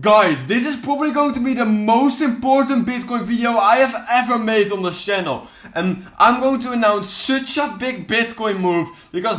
Guys, this is probably going to be the most important Bitcoin video I have ever made on this channel. And I'm going to announce such a big Bitcoin move because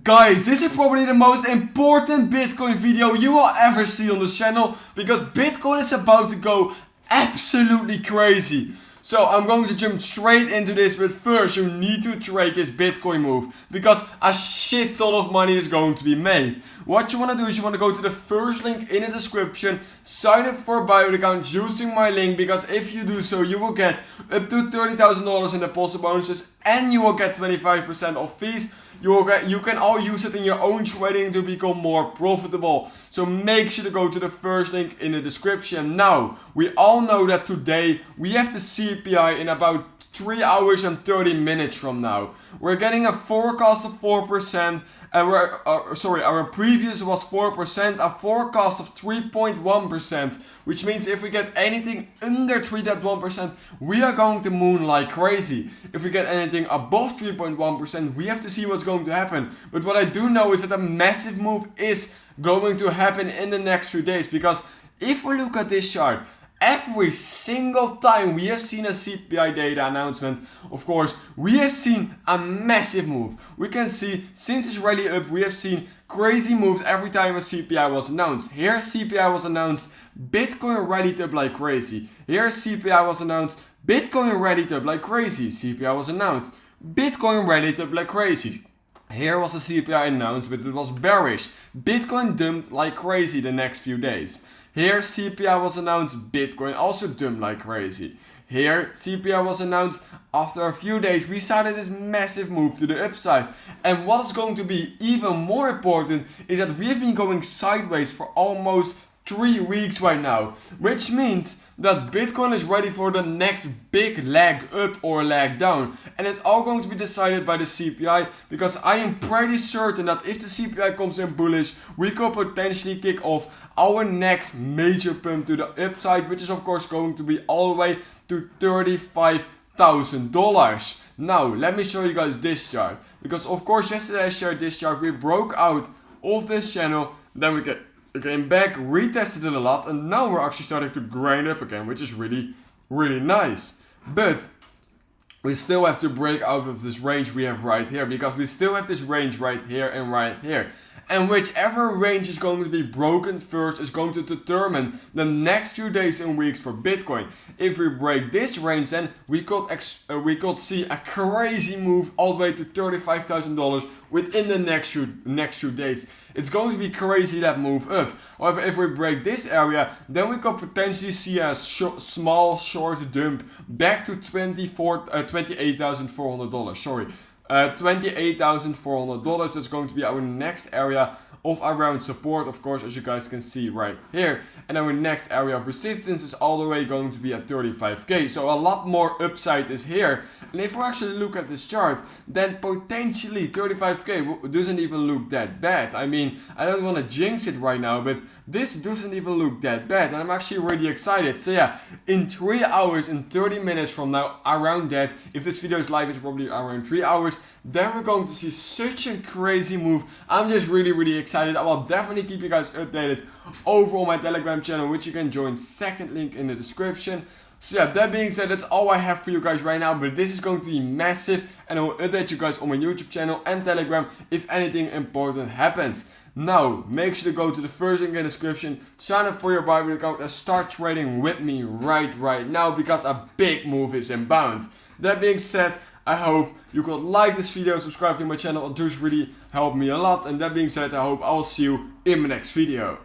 Guys, this is probably the most important Bitcoin video you will ever see on this channel because Bitcoin is about to go absolutely crazy. So I'm going to jump straight into this, but first you need to trade this Bitcoin move because a shit ton of money is going to be made. What you want to do is you want to go to the first link in the description, sign up for a Biggggg account using my link, because if you do so you will get up to $30,000 in deposit bonuses and you will get 25% off fees. You can all use it in your own trading to become more profitable. So make sure to go to the first link in the description. Now, we all know that today we have the CPI in about 3 hours and 30 minutes from now. We're getting a forecast of 4%, and our previous was 4%, a forecast of 3.1%, which means if we get anything under 3.1%, we are going to moon like crazy. If we get anything above 3.1%, we have to see what's going to happen. But what I do know is that a massive move is going to happen in the next few days, because if we look at this chart, every single time we have seen a CPI data announcement, of course, we have seen a massive move. We can see since it's rally up, we have seen crazy moves every time a CPI was announced. Here CPI was announced, Bitcoin rallied up like crazy. Here CPI was announced, Bitcoin rallied up like crazy. CPI was announced, Bitcoin rallied up like crazy. Here was a CPI announced, but it was bearish. Bitcoin dumped like crazy the next few days. Here CPI was announced, Bitcoin also dumped like crazy. Here CPI was announced, after a few days we started this massive move to the upside. And what is going to be even more important is that we have been going sideways for almost 3 weeks right now, which means that Bitcoin is ready for the next big leg up or leg down, and it's all going to be decided by the CPI, because I am pretty certain that if the CPI comes in bullish, we could potentially kick off our next major pump to the upside, which is of course going to be all the way to $35,000. Now let me show you guys this chart, because of course yesterday I shared this chart. We broke out of this channel, then we came back, retested it a lot, and now we're actually starting to grind up again, which is really nice. But we still have to break out of this range we have right here, because we still have this range right here and right here. And whichever range is going to be broken first is going to determine the next few days and weeks for Bitcoin. If we break this range, then we could see a crazy move all the way to $35,000 within the next few days. It's going to be crazy, that move up. However, if we break this area, then we could potentially see a small short dump back to $28,400. Sorry. $28,400. That's going to be our next area of around support, of course, as you guys can see right here. And our next area of resistance is all the way going to be at 35k. So a lot more upside is here. And if we actually look at this chart, then potentially 35k doesn't even look that bad. I mean, I don't want to jinx it right now, but this doesn't even look that bad, and I'm actually really excited. So yeah, in 3 hours and 30 minutes from now, around that, if this video is live, it's probably around 3 hours, then we're going to see such a crazy move. I'm just really excited. I will definitely keep you guys updated over on my Telegram channel, which you can join, second link in the description. So yeah, that being said, that's all I have for you guys right now, but this is going to be massive, and I will update you guys on my YouTube channel and Telegram if anything important happens. Now, make sure to go to the first link in the description, sign up for your Biggggg account and start trading with me right now, because a big move is inbound. That being said, I hope you could like this video, subscribe to my channel, it does really help me a lot. And that being said, I hope I will see you in my next video.